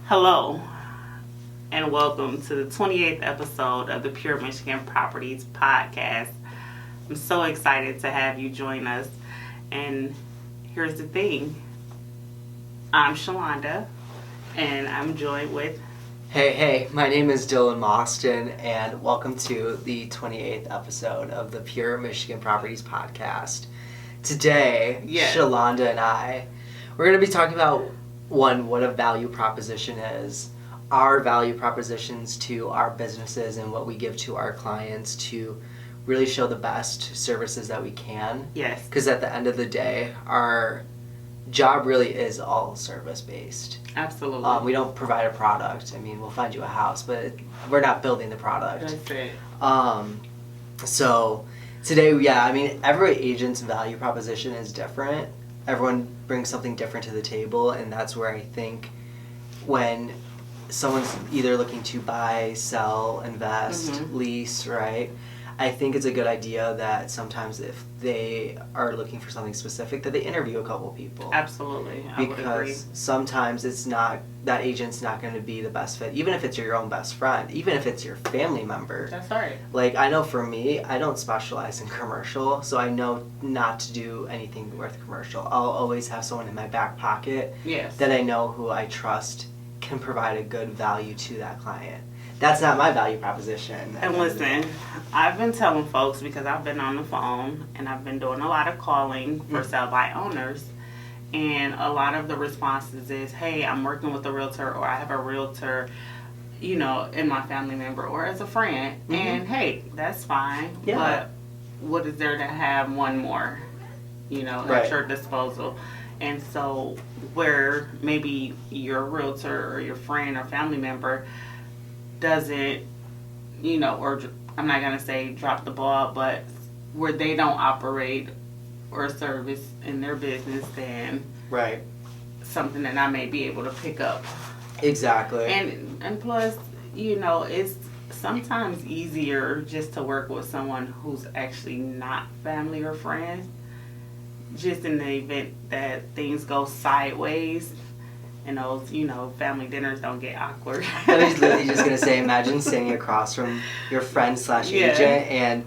Hello, and welcome to the 28th episode of the Pure Michigan Properties Podcast. I'm so excited to have you join us. And here's the thing, I'm Shalonda, and I'm joined with... Hey, my name is Dylan Mostyn, and welcome to the 28th episode of the Pure Michigan Properties Podcast. Today, Shalonda and I, we're going to be talking about, one, what a value proposition is, our value propositions to our businesses and what we give to our clients to really show the best services that we can. Yes. Because at the end of the day, our job really is all service-based. Absolutely. We don't provide a product. I mean, we'll find you a house, but we're not building the product. That's it. So today, every agent's value proposition is different. Everyone brings something different to the table, and that's where I think when someone's either looking to buy, sell, invest, lease, right? I think it's a good idea that sometimes if they are looking for something specific, that they interview a couple people. Absolutely. I would agree. Because sometimes it's not, that agent's not going to be the best fit, even if it's your own best friend, even if it's your family member. That's right. Like, I know for me, I don't specialize in commercial, so I know not to do anything with commercial. I'll always have someone in my back pocket that I know who I trust can provide a good value to that client. That's not my value proposition. And listen, I've been telling folks, because I've been on the phone and I've been doing a lot of calling for sell by owners, and a lot of the responses is, hey, I'm working with a realtor, or I have a realtor, in my family member or as a friend, and hey, that's fine, but what is there to have one more, at your disposal? And so where maybe your realtor or your friend or family member doesn't, or I'm not going to say drop the ball, but where they don't operate or service in their business, then something that I may be able to pick up. Exactly. And plus, it's sometimes easier just to work with someone who's actually not family or friends, just in the event that things go sideways. And those, family dinners don't get awkward. I was literally just going to say, imagine standing across from your friend / agent and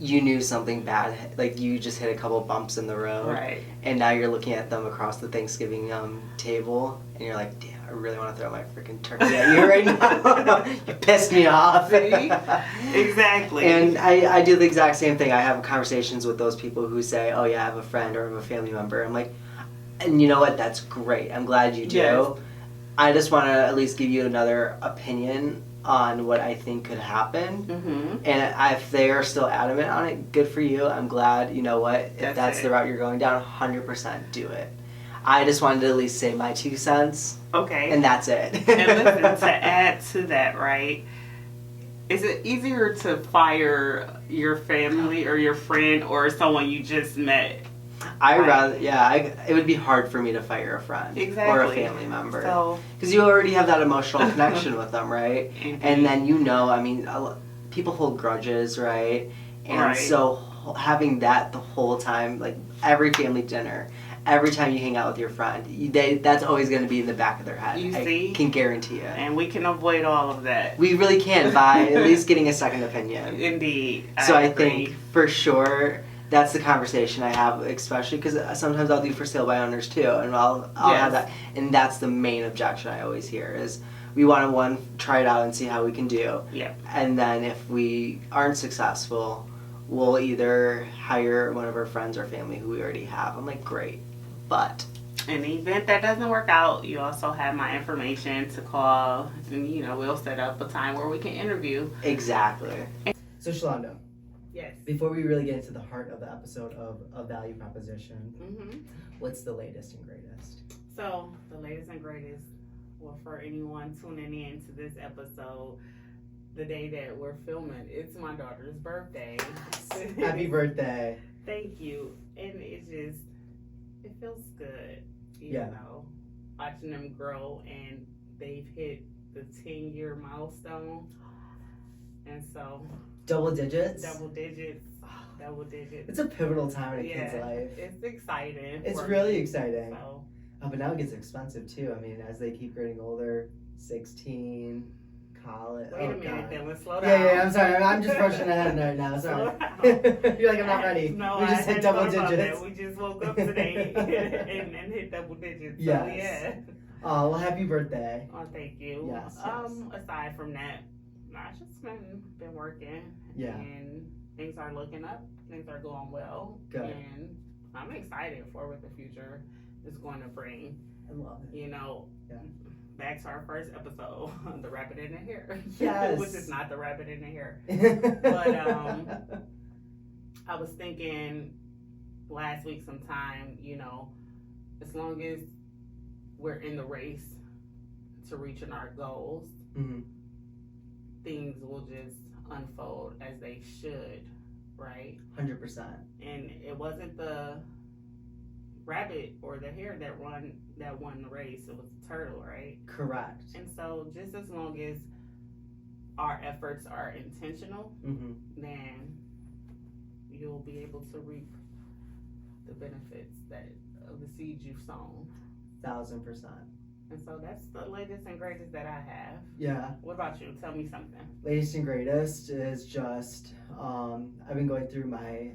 you knew something bad, like you just hit a couple bumps in the road. Right. And now you're looking at them across the Thanksgiving table and you're like, damn, I really want to throw my freaking turkey at you right now. You pissed me off. Exactly. And I do the exact same thing. I have conversations with those people who say, oh yeah, I have a friend or I have a family member. I'm like, and you know what? That's great. I'm glad you do. Yes. I just want to at least give you another opinion on what I think could happen. And if they are still adamant on it, good for you. I'm glad. You know what? If that's the route you're going down, 100% do it. I just wanted to at least say my 2 cents. Okay. And that's it. And listen, to add to that, right? Is it easier to fire your family or your friend or someone you just met? It would be hard for me to fire a friend or a family member. Because you already have that emotional connection with them, right? And then, people hold grudges, right? And so having that the whole time, like every family dinner, every time you hang out with your friend, that's always going to be in the back of their head. I can guarantee it. And we can avoid all of that. We really can by at least getting a second opinion. Indeed. I think for sure that's the conversation I have, especially because sometimes I'll do for sale by owners too, and I'll have that. And that's the main objection I always hear is we want to try it out and see how we can do. Yeah. And then if we aren't successful, we'll either hire one of our friends or family who we already have. I'm like, great. But in the event that doesn't work out, you also have my information to call, and we'll set up a time where we can interview. Exactly. So Shalonda. Yes. Before we really get into the heart of the episode of a value proposition, what's the latest and greatest? So the latest and greatest, well, for anyone tuning in to this episode, the day that we're filming, it's my daughter's birthday. Happy birthday. Thank you. And it feels good, watching them grow, and they've hit the 10-year milestone. And so double digits. It's a pivotal time in a kid's life. It's exciting. It's really exciting. But now it gets expensive too. I mean, as they keep getting older, 16, college. Wait a minute, then let's slow Yeah, down. yeah, I'm sorry. I'm just rushing ahead right now. Sorry. You're like, I'm not ready. No, we just hit double digits. That. We just woke up today and hit double digits. Yes. So, yeah. Oh, well, happy birthday. Oh, thank you. Yes. Aside from that, I've just been working. Yeah. And things are looking up. Things are going well. Good. And I'm excited for what the future is going to bring. I love it. You know, back to our first episode, the rabbit in the hair. Yes. Which is not the rabbit in the hair. But I was thinking last week sometime, you know, as long as we're in the race to reaching our goals, things will just unfold as they should, right? 100%. And it wasn't the rabbit or the hare that won the race. It was the turtle, right? Correct. And so just as long as our efforts are intentional, then you'll be able to reap the benefits of the seeds you've sown. 1000%. And so that's the latest and greatest that I have. Yeah. What about you? Tell me something. Latest and greatest is just I've been going through my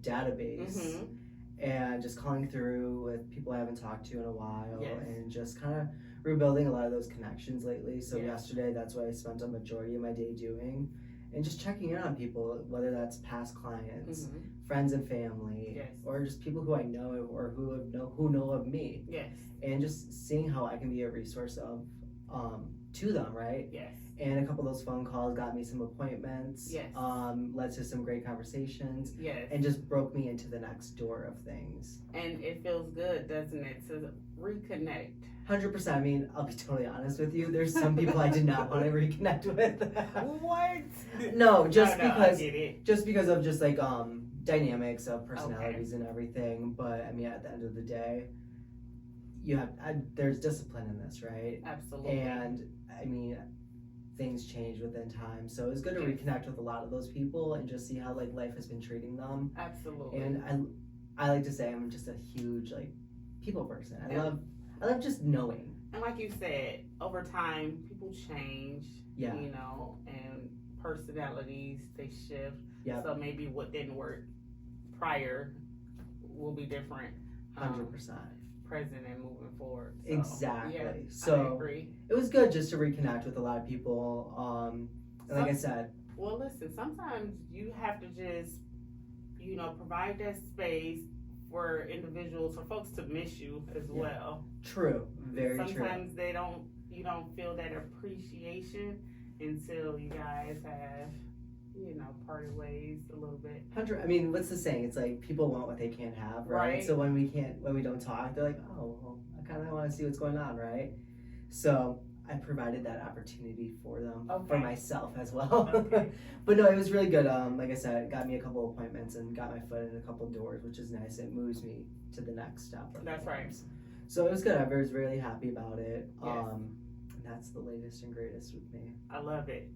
database and just calling through with people I haven't talked to in a while and just kind of rebuilding a lot of those connections lately. So yesterday, that's what I spent a majority of my day doing. And just checking in on people, whether that's past clients, friends and family, or just people who I know or who know of me. Yes. And just seeing how I can be a resource of to them, right? Yes. And a couple of those phone calls got me some appointments. Yes. Led to some great conversations. Yes. And just broke me into the next door of things. And it feels good, doesn't it, to reconnect? 100%. I mean, I'll be totally honest with you. There's some people I did not want to reconnect with. What? No, just because I get it. just because of just like dynamics of personalities and everything. But I mean, at the end of the day, there's discipline in this, right? Absolutely. And I mean, things change within time, so it's good to reconnect with a lot of those people and just see how like life has been treating them. Absolutely. And I like to say I'm just a huge like people person. I love just knowing. And like you said, over time people change. Yeah. You know, and personalities they shift. Yeah. So maybe what didn't work prior will be different. 100%. Present and moving forward. So, exactly. Yeah, so I agree. It was good just to reconnect with a lot of people. And like I said. Well, listen. Sometimes you have to just, you know, provide that space for individuals, for folks to miss you as well. True. Very true. Sometimes you don't feel that appreciation until you guys have, you know, parted ways a little bit. I mean, what's the saying? It's like people want what they can't have, right? So when we don't talk, they're like, oh, well, I kind of want to see what's going on, right? So I provided that opportunity for them, for myself as well. Okay. But no, it was really good. Like I said, it got me a couple appointments and got my foot in a couple doors, which is nice. It moves me to the next step. That's right. So it was good. I was really happy about it. Yes. And that's the latest and greatest with me. I love it.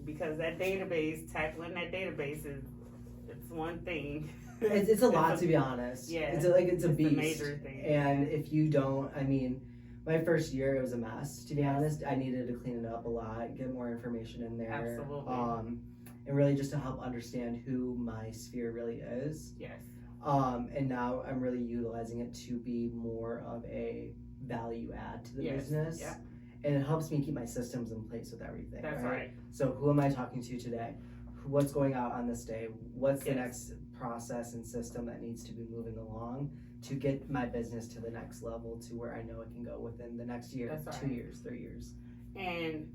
Because that database, tackling that database it's one thing. It's a lot, to be honest. Yeah. It's a beast. A major thing. And if you don't, I mean, my first year it was a mess, to be honest. I needed to clean it up a lot, get more information in there. Absolutely. And really just to help understand who my sphere really is. Yes. And now I'm really utilizing it to be more of a value add to the business. Yeah. And it helps me keep my systems in place with everything. That's right. So who am I talking to today? What's going out on this day? What's the next process and system that needs to be moving along to get my business to the next level, to where I know it can go within the next year, 2 years, 3 years. And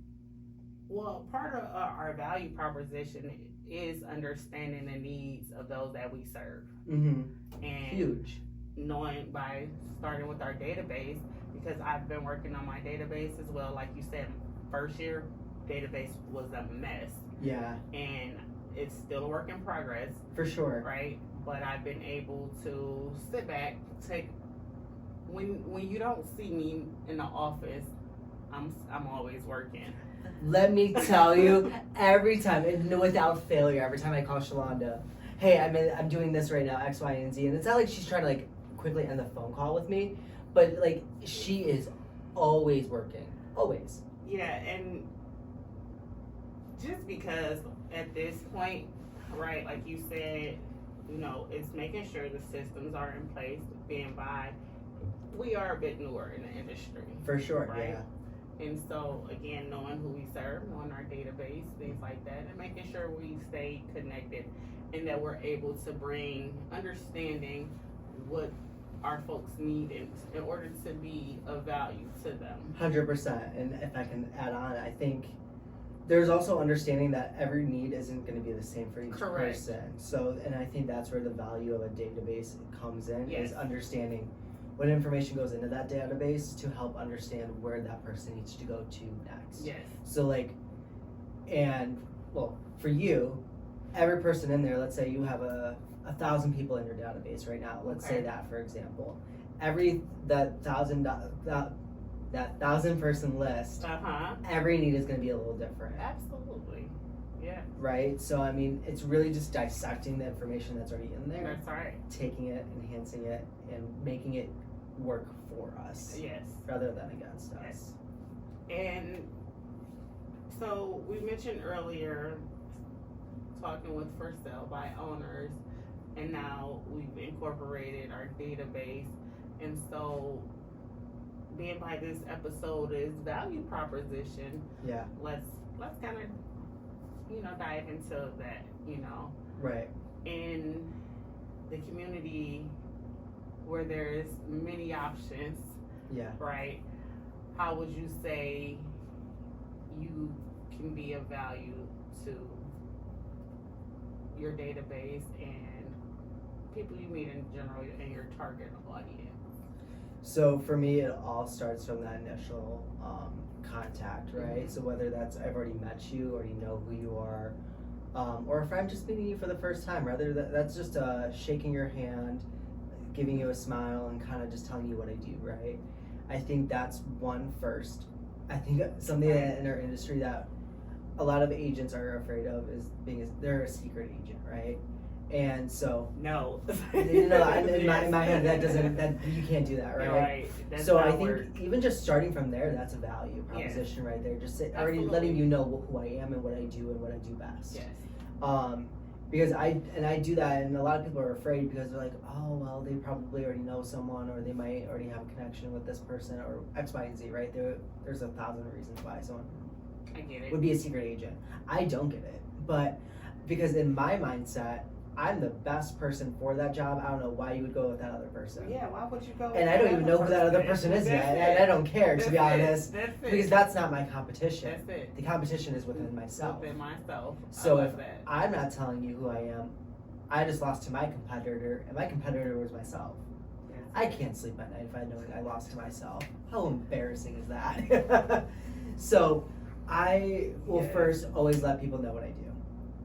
well, part of our value proposition is understanding the needs of those that we serve. And huge. Knowing by starting with our database, because I've been working on my database as well. Like you said, first year database was a mess. Yeah. And it's still a work in progress. For sure. Right? But I've been able to sit back, when you don't see me in the office, I'm always working. Let me tell you, every time, and without failure, every time I call Shalonda, hey, I'm doing this right now, X, Y, and Z, and it's not like she's trying to like quickly end the phone call with me, but like she is always working. Always. Yeah, and just because at this point, right, like you said, it's making sure the systems are in place, being by, we are a bit newer in the industry. For sure, right? yeah. And so, again, knowing who we serve, knowing our database, things like that, and making sure we stay connected and that we're able to bring understanding what our folks need in order to be of value to them. 100%. And if I can add on, I think there's also understanding that every need isn't going to be the same for each person. So, and I think that's where the value of a database comes in, is understanding what information goes into that database to help understand where that person needs to go to next. Yes. So for you, every person in there, let's say you have 1,000 people in your database right now. Let's say that, for example. That 1,000 person list, every need is going to be a little different. Absolutely. Yeah. Right? So, I mean, it's really just dissecting the information that's already in there. That's right. Taking it, enhancing it, and making it work for us. Yes. Rather than against us. And so we mentioned earlier talking with for sale by owners, and now we've incorporated our database. And so being by this episode is value proposition. Yeah. Let's kind of dive into that, Right. in the community where there's many options. Yeah. Right. How would you say you can be of value to your database and people you meet in general and your target audience? So for me, it all starts from that initial contact, right? Mm-hmm. So whether that's I've already met you, already know who you are, or if I'm just meeting you for the first time, rather that's just shaking your hand, giving you a smile, and kind of just telling you what I do, right? I think that's one first. I think something that in our industry that a lot of agents are afraid of is they're a secret agent, right? And so no, in my head that you can't do that, right? Right. So I think even just starting from there, that's a value proposition right there. Just already letting you know who I am and what I do and what I do best. Yes. Because I do that, and a lot of people are afraid because they're like, oh well, they probably already know someone, or they might already have a connection with this person, or X, Y, and Z, right? There's 1,000 reasons why someone would be a secret agent. I don't get it, but because in my mindset, I'm the best person for that job. I don't know why you would go with that other person. Yeah, why would you go? And I don't even know who that other person is yet, and I don't care, to be honest, because that's not my competition. That's it. The competition is within myself. Within myself. So if I'm not telling you who I am, I just lost to my competitor, and my competitor was myself. Yes. I can't sleep at night if I know I lost to myself. How embarrassing is that? So I will first always let people know what I do.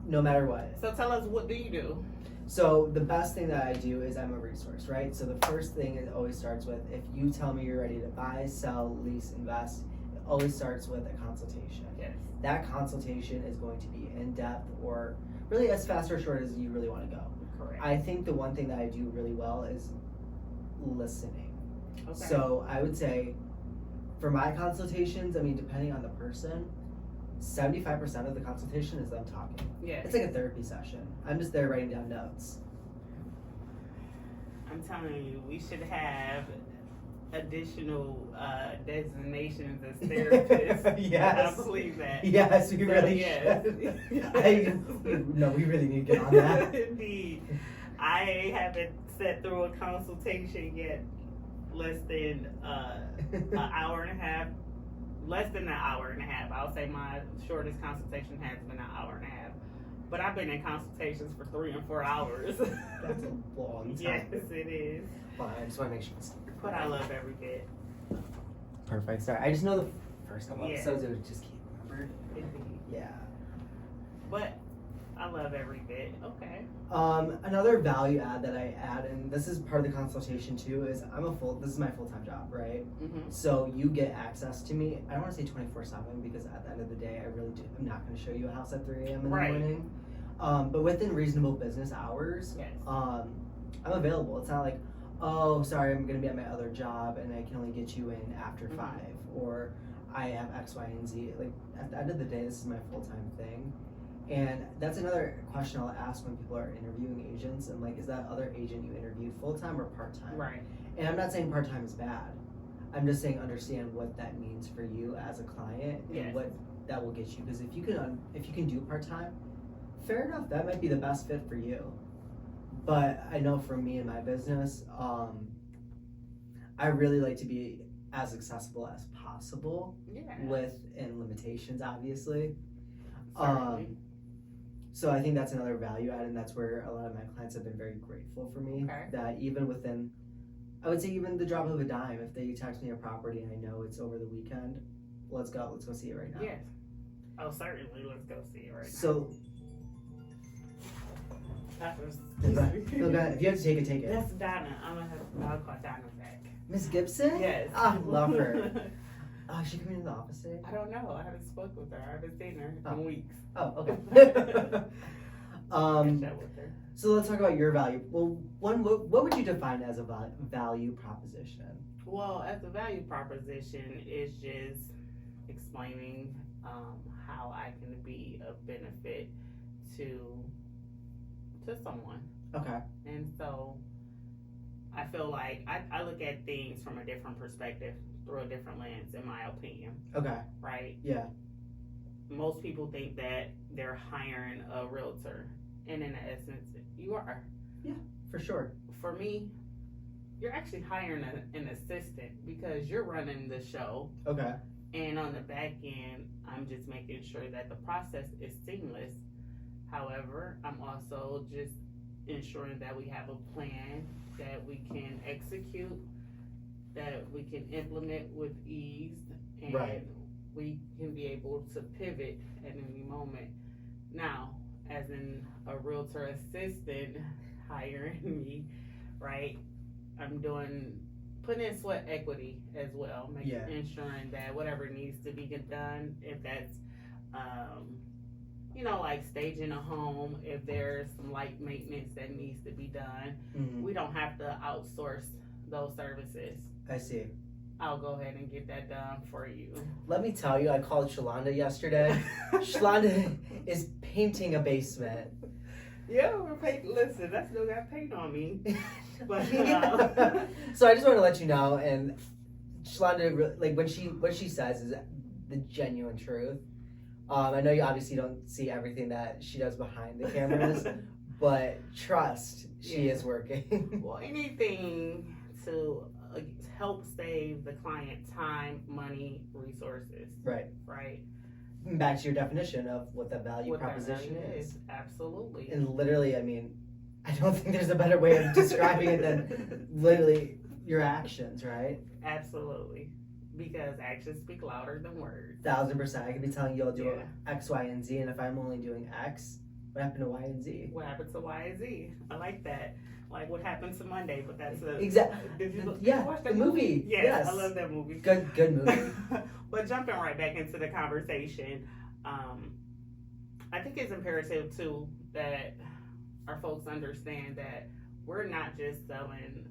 No matter what. So tell us, what do you do? So the best thing that I do is I'm a resource, right? So the first thing it always starts with, if you tell me you're ready to buy, sell, lease, invest, it always starts with a consultation. Yes. That consultation is going to be in depth or really as fast or short as you really want to go. Correct. I think the one thing that I do really well is listening. Okay. So I would say for my consultations, I mean, depending on the person, 75% of the consultation is them talking. Yeah. It's like a therapy session. I'm just there writing down notes. I'm telling you, we should have additional designations as therapists. Yes. I believe that. Yes, we really should. We really need to get on that. Indeed. I haven't sat through a consultation yet less than an hour and a half. Less than an hour and a half. I'll say my shortest consultation has been an hour and a half. But I've been in consultations for 3 and 4 hours. That's a long time. Yes, it is. Well, I just want to make sure it's But I love every bit. Perfect. Sorry, I just know the first couple episodes, it would just keep remembered. Indeed. Yeah. But I love every bit. Okay. Another value add that I add, and this is part of the consultation too, is this is my full-time job, right? Mm-hmm. So you get access to me. I don't want to say 24/7 because at the end of the day, I'm not going to show you a house at 3 a.m. in the morning. But within reasonable business hours, yes. I'm available. It's not like, oh, sorry, I'm going to be at my other job and I can only get you in after Mhm. 5, or I have X, Y, and Z. Like, at the end of the day, this is my full-time thing. And that's another question I'll ask when people are interviewing agents. I'm like, is that other agent you interviewed full-time or part-time? Right. And I'm not saying part-time is bad. I'm just saying understand what that means for you as a client and Yes. what that will get you. Because if you can do part-time, fair enough, that might be the best fit for you. But I know for me and my business, I really like to be as accessible as possible, Yeah. within limitations, obviously. Certainly. So I think that's another value add, and that's where a lot of my clients have been very grateful for me. Okay. That even within, I would say even the drop of a dime, if they text me a property and I know it's over the weekend, let's go see it right now. Yes. Oh, certainly. Let's go see it right So, now. That was. no, go ahead. If you have to take it, take it. That's Donna. I'll call Donna back. Miss Gibson? Yes. I love her. Oh, is she coming into the office today? I don't know. I haven't spoke with her. I haven't seen her in weeks. Oh, okay. Catch up with her. So let's talk about your value. Well, what would you define as a value proposition? Well, as a value proposition, it's just explaining how I can be a benefit to someone. Okay. And so I feel like I look at things from a different perspective, through a different lens, in my opinion. Okay. Right? Yeah. Most people think that they're hiring a realtor, and in essence, you are. Yeah, for sure. For me, you're actually hiring an assistant because you're running the show. Okay. And on the back end, I'm just making sure that the process is seamless. However, I'm also just ensuring that we have a plan that we can execute, that we can implement with ease, and Right. we can be able to pivot at any moment. Now, as in a realtor assistant hiring me, right? I'm putting in sweat equity as well, ensuring that whatever needs to be done, if that's like staging a home, if there's some light maintenance that needs to be done, we don't have to outsource those services. I see. I'll go ahead and get that done for you. Let me tell you, I called Shalonda yesterday. Shalonda is painting a basement. Yeah, we're painting. Listen, I still got paint on me. But, so I just want to let you know, and Shalonda, like what she says is the genuine truth. I know you obviously don't see everything that she does behind the cameras, but trust, she is working. Well, anything to help save the client time, money, resources. Right. Right. Back to your definition of what the value proposition is. Absolutely. And literally, I mean, I don't think there's a better way of describing it than literally your actions, right? Absolutely. Because actions speak louder than words. 1000%. I could be telling you I'll do X, Y, and Z, and if I'm only doing X, what happened to Y and Z? What happened to Y and Z? I like that. Like what happened to Monday, but that's exactly. Did you watch that movie? Yes, I love that movie. Good movie. But jumping right back into the conversation, I think it's imperative too that our folks understand that we're not just selling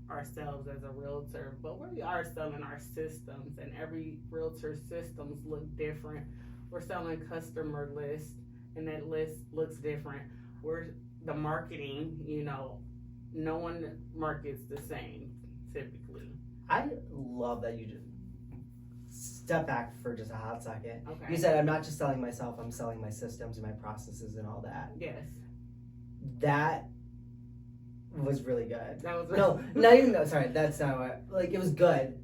ourselves as a realtor, but we are selling our systems, and every realtor systems look different. We're selling customer lists, and that list looks different. The marketing, no one markets the same typically. I love that you just step back for just a hot second. Okay. You said I'm not just selling myself, I'm selling my systems and my processes and all that. Yes. That was really good. That was no, not even. No, sorry, that's not what. Like, it was good,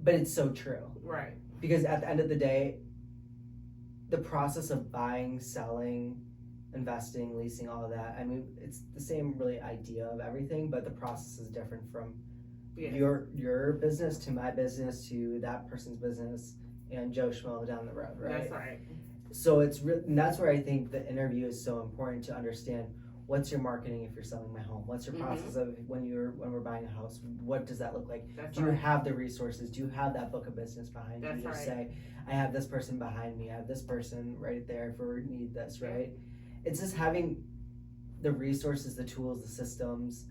but it's so true. Right. Because at the end of the day, the process of buying, selling, investing, leasing, all of that. I mean, it's the same really idea of everything, but the process is different from your business to my business to that person's business and Joe Schmo down the road, right? That's right. So and that's where I think the interview is so important to understand. What's your marketing if you're selling my home? What's your process of when we're buying a house? What does that look like? Do you have the resources? Do you have that book of business behind you to say, I have this person behind me, I have this person right there if we need this, right? It's just having the resources, the tools, the systems,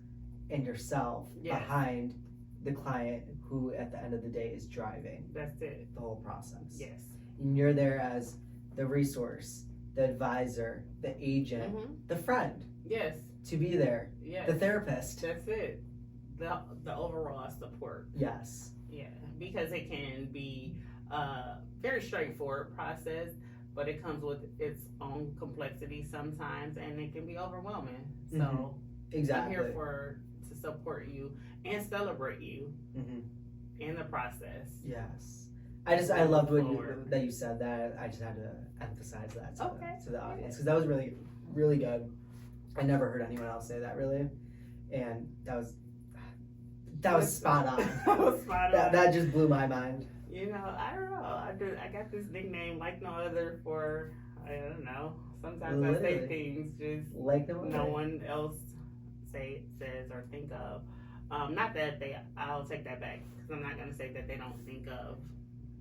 and yourself behind the client who at the end of the day is driving. That's it. The whole process. Yes. And you're there as the resource, the advisor, the agent, the friend. Yes. To be there. Yes. The therapist. That's it. The overall support. Yes. Yeah. Because it can be a very straightforward process, but it comes with its own complexity sometimes, and it can be overwhelming. So exactly. I'm here to support you and celebrate you in the process. Yes. I loved that you said that. I just had to emphasize that to the audience because that was really, really good. I never heard anyone else say that really, and that was spot on. That was spot on. That just blew my mind. You know, I don't know. I got this nickname like no other for, I don't know. Sometimes literally. I say things just like no one else says or think of. Not that I'll take that back because I'm not going to say that they don't think of,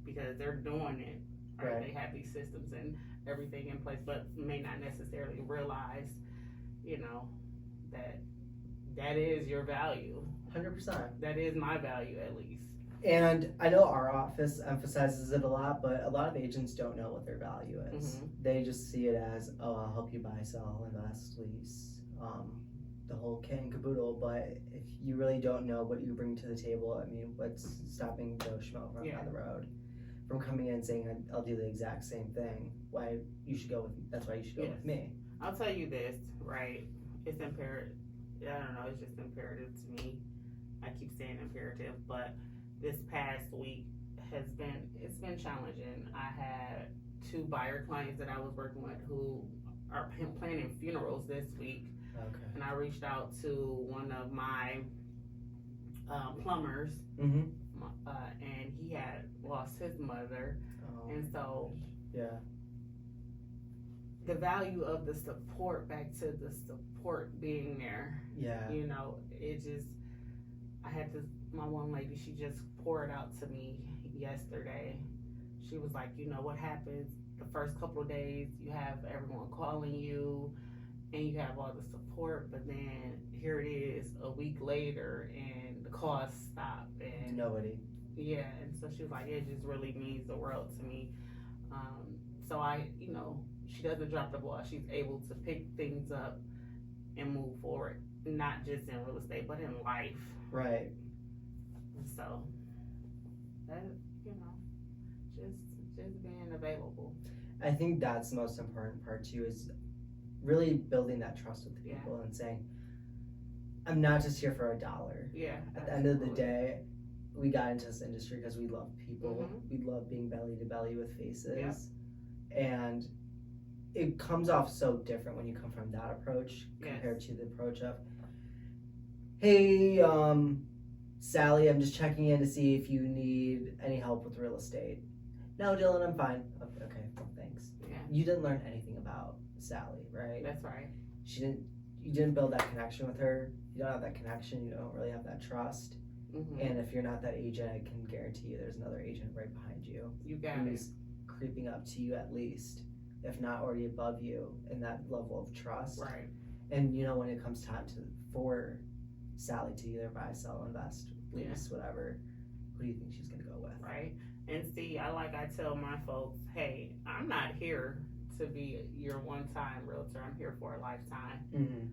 because they're doing it. Right? They have these systems and everything in place, but may not necessarily realize, that is your value. 100%. That is my value, at least. And I know our office emphasizes it a lot, but a lot of agents don't know what their value is. They just see it as, oh, I'll help you buy, sell, invest, lease, the whole kit and caboodle. But if you really don't know what you bring to the table, I mean, what's stopping Joe Schmo from down the road from coming in and saying, I'll do the exact same thing? That's why you should go with me. I'll tell you this, right? It's imperative. I don't know, it's just imperative to me. I keep saying imperative, but this past week it's been challenging. I had 2 buyer clients that I was working with who are planning funerals this week. Okay. And I reached out to one of my plumbers, and he had lost his mother. And so the value of the support, back to the support being there. Yeah. I had my one lady, she just poured out to me yesterday. She was like, what happens the first couple of days, you have everyone calling you and you have all the support, but then here it is a week later and the calls stop and nobody. Yeah, and so she was like, it just really means the world to me. So she doesn't drop the ball. She's able to pick things up and move forward, not just in real estate, but in life. Right. And so that, just being available. I think that's the most important part too, is really building that trust with the people and saying, I'm not just here for $1. Yeah. At the end of the day, we got into this industry because we love people. We love being belly to belly with faces. And it comes off so different when you come from that approach compared to the approach of, hey, Sally, I'm just checking in to see if you need any help with real estate. No, Dylan, I'm fine. Okay, well, thanks. Yeah. You didn't learn anything about Sally, right? That's right. You didn't build that connection with her. You don't have that connection. You don't really have that trust. And if you're not that agent, I can guarantee you there's another agent right behind you. You got who's creeping up to you at least, if not already above you in that level of trust. Right. And when it comes time for Sally to either buy, sell, invest, lease, whatever, who do you think she's going to go with? Right. And see, I tell my folks, hey, I'm not here to be your one-time realtor. I'm here for a lifetime.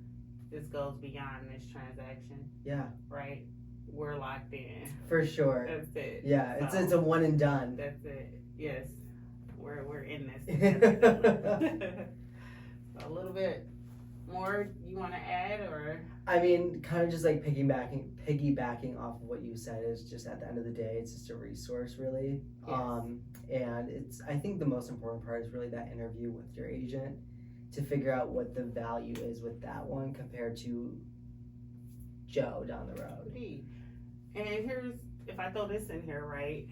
This goes beyond this transaction. Yeah. Right? We're locked in. For sure. That's it. Yeah, so, it's a one and done. That's it. Yes. We're in this. So a little bit more you want to add, or? I mean, kind of just like piggybacking off of what you said, is just at the end of the day, it's just a resource, really. Yes. And I think the most important part is really that interview with your agent to figure out what the value is with that one compared to Joe down the road. Indeed. And if I throw this in here, right?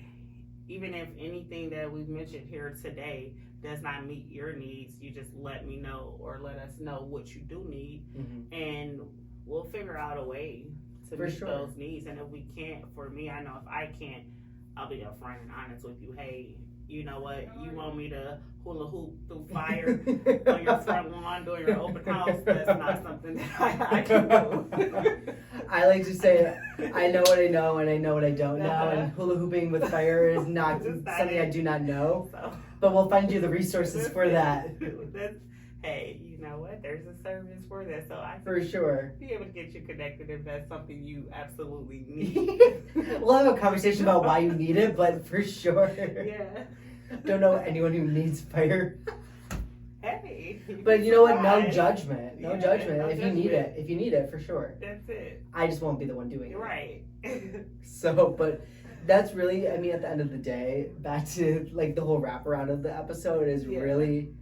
Even if anything that we've mentioned here today does not meet your needs, you just let me know or let us know what you do need, and we'll figure out a way to meet those needs. And if we can't, for me, I know if I can't, I'll be upfront and honest with you. Hey, you know what? You want me to hula hoop through fire on your front lawn during your open house? That's not something that I can do. I like to say, I know what I know and I know what I don't know, and hula hooping with fire is not something I do not know. So, but we'll find you the resources for that. Hey, you know what? There's a service for that, so I can for sure be able to get you connected if that's something you absolutely need. We'll have a conversation about why you need it, but for sure. Yeah. Don't know anyone who needs fire. Hey. But you know what? No judgment. No judgment. No if judgment. you need it, for sure. That's it. I just won't be the one doing it. Right. So, but that's really, I mean, at the end of the day, back to like the whole wraparound of the episode is really,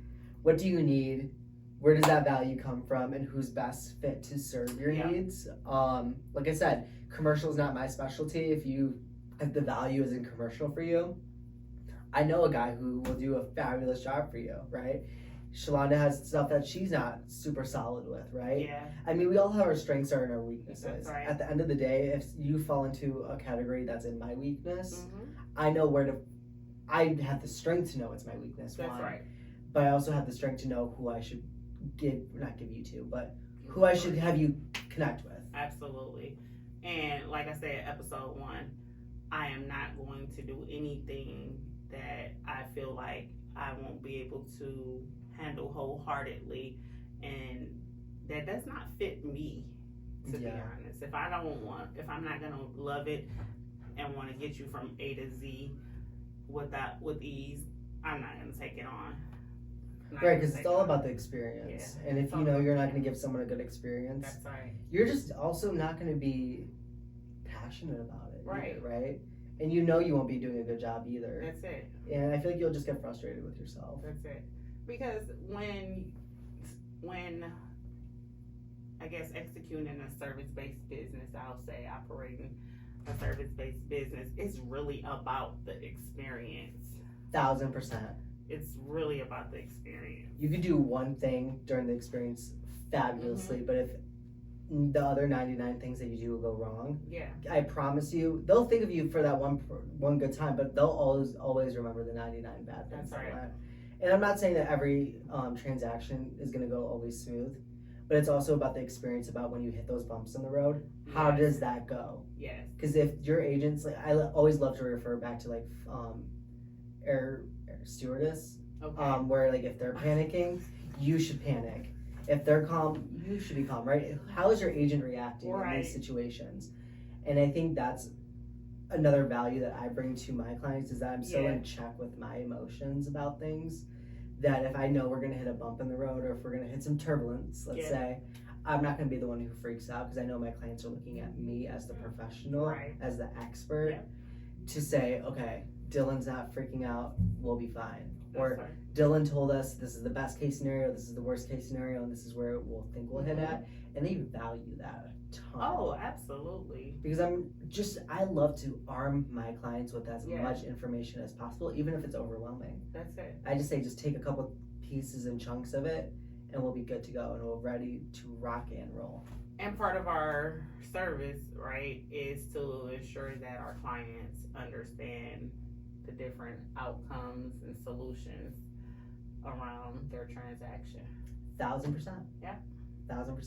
what do you need? Where does that value come from, and who's best fit to serve your needs? Like I said, commercial is not my specialty. If the value is in commercial for you, I know a guy who will do a fabulous job for you, right? Shalonda has stuff that she's not super solid with, right? Yeah. I mean, we all have our strengths and our weaknesses. That's right. At the end of the day, if you fall into a category that's in my weakness, Mm-hmm. I know I have the strength to know it's my weakness. That's right. But I also have the strength to know who I should not give you to, but who I should have you connect with. Absolutely. And like I said, episode 1, I am not going to do anything that I feel like I won't be able to handle wholeheartedly, and that does not fit me, to be honest. If I'm not gonna love it and want to get you from A to Z with ease, I'm not gonna take it on. Right, because it's all about the experience. And if you know you're not going to give someone a good experience, that's right. You're just also not going to be passionate about it, right? Either, right? And you know you won't be doing a good job either. That's it. And I feel like you'll just get frustrated with yourself. That's it. Because when I guess executing a service-based business, I'll say operating a service-based business, it's really about the experience. 1000%. It's really about the experience. You could do one thing during the experience fabulously, but if the other 99 things that you do will go wrong, I promise you, they'll think of you for that one good time, but they'll always remember the 99 bad things. That's right. And I'm not saying that every transaction is going to go always smooth, but it's also about the experience, about when you hit those bumps in the road. How does that go? Yes. Because if your agents, like, I always love to refer back to like air stewardess, where like if they're panicking, you should panic. If they're calm, you should be calm, right? How is your agent reacting in these situations? And I think that's another value that I bring to my clients, is that I'm so in check with my emotions about things, that if I know we're going to hit a bump in the road, or if we're going to hit some turbulence, let's say, I'm not going to be the one who freaks out, because I know my clients are looking at me as the professional, as the expert, to say, okay, Dylan's not freaking out, we'll be fine. Dylan told us this is the best case scenario, this is the worst case scenario, and this is where we'll think we'll hit at. And they value that a ton. Oh, absolutely. Because I love to arm my clients with as much information as possible, even if it's overwhelming. That's it. I just say, just take a couple pieces and chunks of it, and we'll be good to go, and we're ready to rock and roll. And part of our service, right, is to ensure that our clients understand the different outcomes and solutions around their transaction. 1000%. Yeah. 1000%.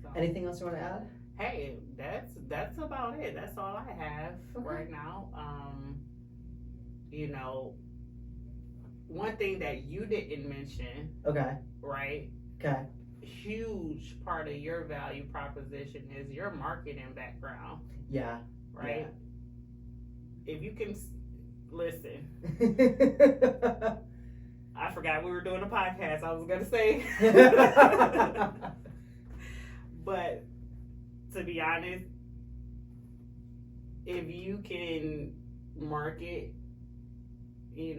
So, anything else you want to add? Hey, that's about it. That's all I have right now. One thing that you didn't mention. Okay. Right? Okay. Huge part of your value proposition is your marketing background. Yeah. Right? Yeah. If you can listen. I forgot we were doing a podcast, I was going to say. But to be honest, if you can market, you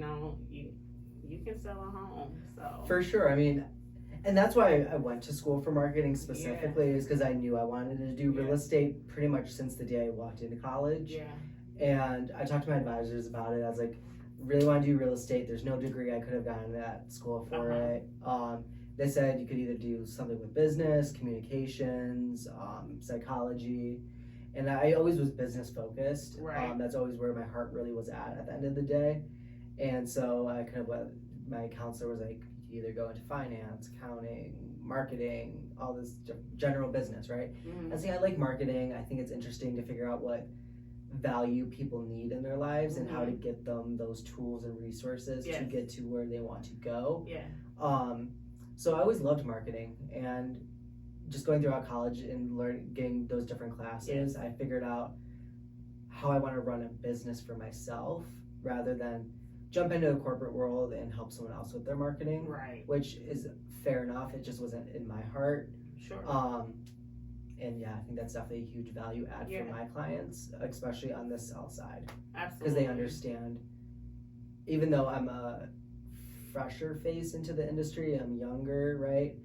can sell a home. So for sure. I mean, and that's why I went to school for marketing specifically, is because I knew I wanted to do real estate pretty much since the day I walked into college. Yeah. And I talked to my advisors about it. I was like, really want to do real estate. There's no degree I could have gotten at school for it. They said you could either do something with business, communications, psychology. And I always was business focused. Right. That's always where my heart really was at the end of the day. And so I kind of my counselor was like, you either go into finance, accounting, marketing, all this general business, right? Mm-hmm. I think I like marketing. I think it's interesting to figure out what value people need in their lives and how to get them those tools and resources to get to where they want to go. Yeah. So I always loved marketing, and just going throughout college and getting those different classes, I figured out how I want to run a business for myself rather than jump into the corporate world and help someone else with their marketing. Right. Which is fair enough. It just wasn't in my heart. Sure. And yeah, I think that's definitely a huge value add for my clients, especially on the sell side. Absolutely. Because they understand, even though I'm a fresher face into the industry, I'm younger, right?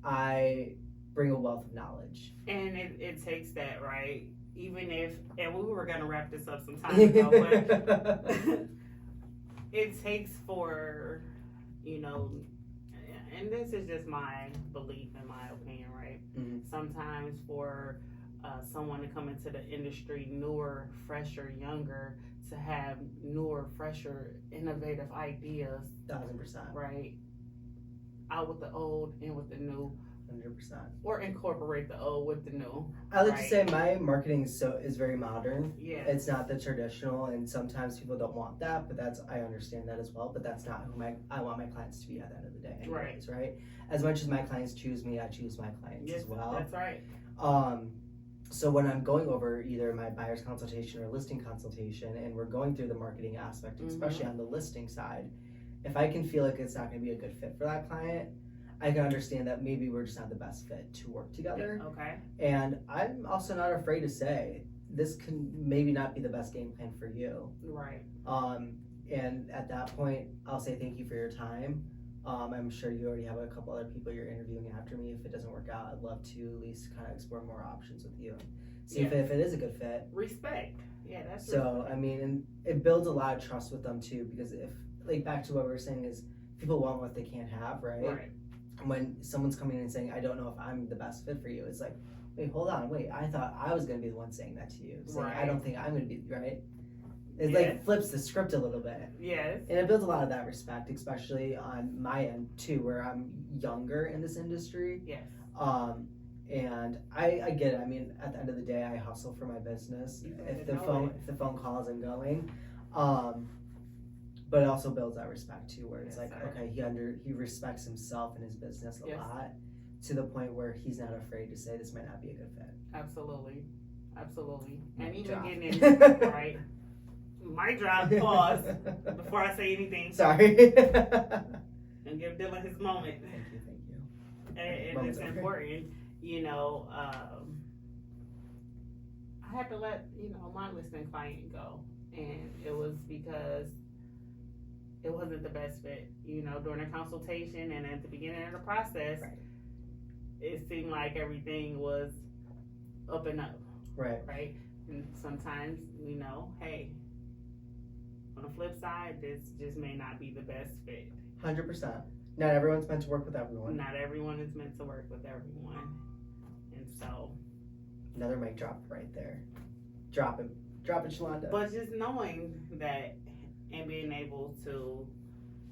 I bring a wealth of knowledge. And it takes that, right? Even if, and we were going to wrap this up some time ago, but it takes for, you know, and this is just my belief and my opinion, right? Mm-hmm. Sometimes for someone to come into the industry newer, fresher, younger, to have newer, fresher, innovative ideas. 1,000%. Right? Out with the old, in with the new. 100%. Or incorporate the old with the new. I like to say my marketing is very modern. Yeah. It's not the traditional, and sometimes people don't want that, but I understand that as well. But that's not who I want my clients to be at the end of the day. Anyways, right? As much as my clients choose me, I choose my clients as well. That's right. So when I'm going over either my buyer's consultation or listing consultation, and we're going through the marketing aspect, especially on the listing side, if I can feel like it's not going to be a good fit for that client, I can understand that maybe we're just not the best fit to work together. Okay. And I'm also not afraid to say this can maybe not be the best game plan for you. Right. And at that point, I'll say thank you for your time. I'm sure you already have a couple other people you're interviewing after me. If it doesn't work out, I'd love to at least kind of explore more options with you and see if it is a good fit. Respect. Yeah, that's so. Respect. I mean, and it builds a lot of trust with them too, because if, like, back to what we were saying is people want what they can't have, right? Right. When someone's coming in and saying, I don't know if I'm the best fit for you, it's like, wait, hold on, I thought I was going to be the one saying that to you. Saying, I don't think I'm going to be, right? It like flips the script a little bit. Yes. And it builds a lot of that respect, especially on my end too, where I'm younger in this industry. Yes. And I get it. I mean, at the end of the day, I hustle for my business. If the phone calls, I'm going. But it also builds that respect too, where it's okay, he respects himself and his business a lot, to the point where he's not afraid to say this might not be a good fit. Absolutely. And Mic even drop. getting in, right? Mic drop, pause before I say anything. Sorry. And give Dylan his moment. Thank you. And it's important, you know. I had to let my listening client go, and it was because it wasn't the best fit. During the consultation and at the beginning of the process, it seemed like everything was up and up. Right. And sometimes, hey, on the flip side, this just may not be the best fit. 100%. Not everyone's meant to work with everyone. Not everyone is meant to work with everyone. And so. Another mic drop right there. Drop it, Shalonda. But just knowing that and being able to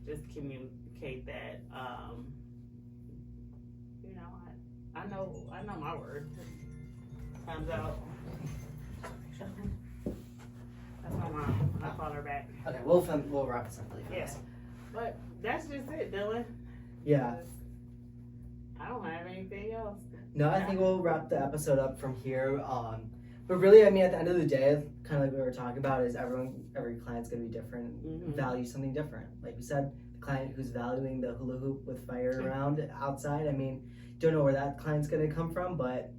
just communicate that, I know my word. Time's out. That's my mom. I'll call her back. Okay, we'll wrap this up later. Yeah. But that's just it, Dylan. Yeah. I don't have anything else. No, I think we'll wrap the episode up from here. But really, I mean, at the end of the day, kind of like we were talking about, is every client's going to be different, value something different. Like we said, the client who's valuing the hula hoop with fire around outside, I mean, don't know where that client's going to come from, but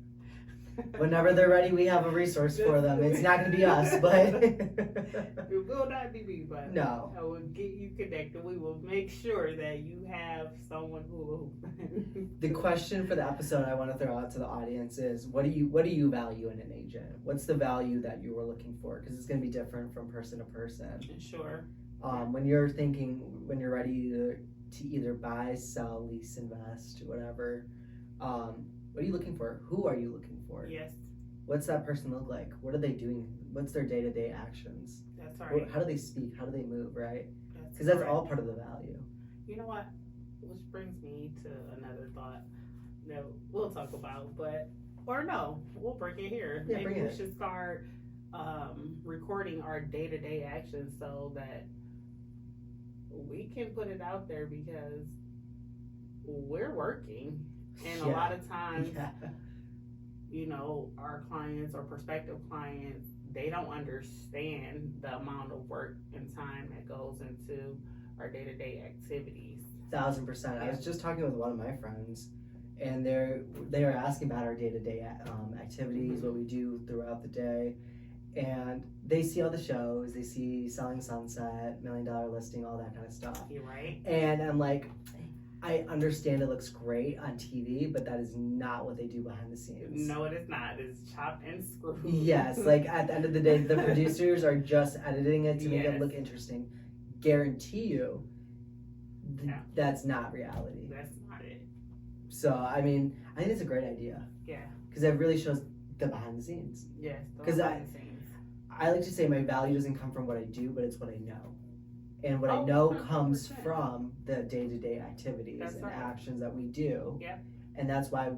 whenever they're ready, we have a resource for them. It's not going to be us, but it will not be me, but no. I will get you connected. We will make sure that you have someone who. The question for the episode I want to throw out to the audience is, what do you value in an agent? What's the value that you were looking for? Because it's going to be different from person to person. Sure. When you're ready to either buy, sell, lease, invest, whatever. What are you looking for? Who are you looking for? Yes. what's that person look like? What are they doing? What's their day-to-day actions? That's right. How do they speak? How do they move, right? That's Because that's correct. all part of the value. You know what? Which brings me to another thought that we'll talk about, or no, we'll bring it here. Yeah, Maybe we should start recording our day-to-day actions so that we can put it out there, because we're working, and a lot of times, our clients or prospective clients, they don't understand the amount of work and time that goes into our day-to-day activities. 1,000%. I was just talking with one of my friends, and they are asking about our day-to-day activities, what we do throughout the day, and they see all the shows. They see Selling Sunset, $1 Million Listing, all that kind of stuff. You're right. And I'm like, I understand it looks great on TV, but that is not what they do behind the scenes. No, it is not. It's chopped and screwed. Yes, like at the end of the day, the producers are just editing it to make it look interesting. Guarantee you, that's not reality. That's not it. So, I mean, I think it's a great idea. Yeah. Because it really shows the behind the scenes. Yes, because I like to say my value doesn't come from what I do, but it's what I know. And what I know 100%. Comes from the day-to-day activities and actions that we do. Yep. And that's why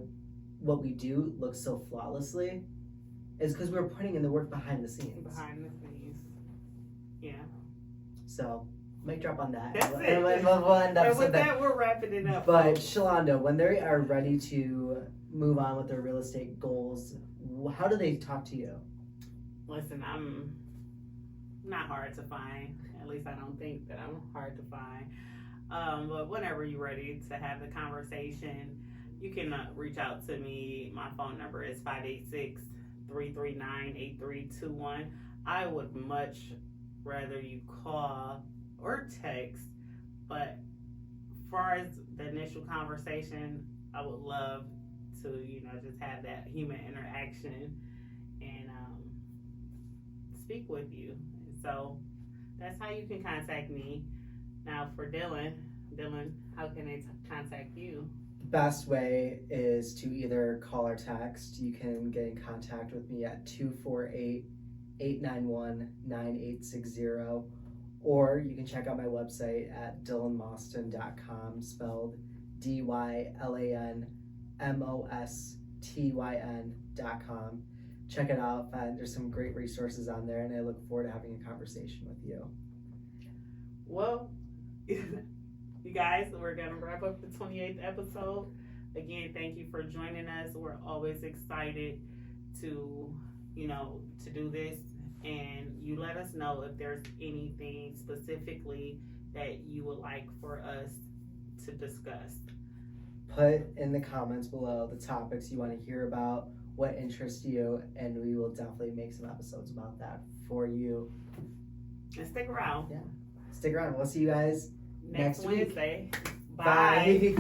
what we do looks so flawlessly is because we're putting in the work behind the scenes. Behind the scenes. Yeah. So, mic drop on that. That's it. And we'll end up and with that, we're wrapping it up. But, Shalonda, when they are ready to move on with their real estate goals, how do they talk to you? Listen, I'm not hard to find. At least I don't think that I'm hard to find. But whenever you're ready to have the conversation, you can reach out to me. My phone number is 586-339-8321. I would much rather you call or text, but as far as the initial conversation, I would love to, just have that human interaction and speak with you. So that's how you can contact me. Now for Dylan, how can they contact you? The best way is to either call or text. You can get in contact with me at 248-891-9860, or you can check out my website at dylanmostyn.com, spelled DYLANMOSTYN.com. Check it out. There's some great resources on there, and I look forward to having a conversation with you. Well, you guys, we're going to wrap up the 28th episode. Again, thank you for joining us. We're always excited to do this, and you let us know if there's anything specifically that you would like for us to discuss. Put in the comments below the topics you want to hear about, what interests you, and we will definitely make some episodes about that for you. And stick around. Yeah. Stick around. We'll see you guys next Wednesday. Week. Bye.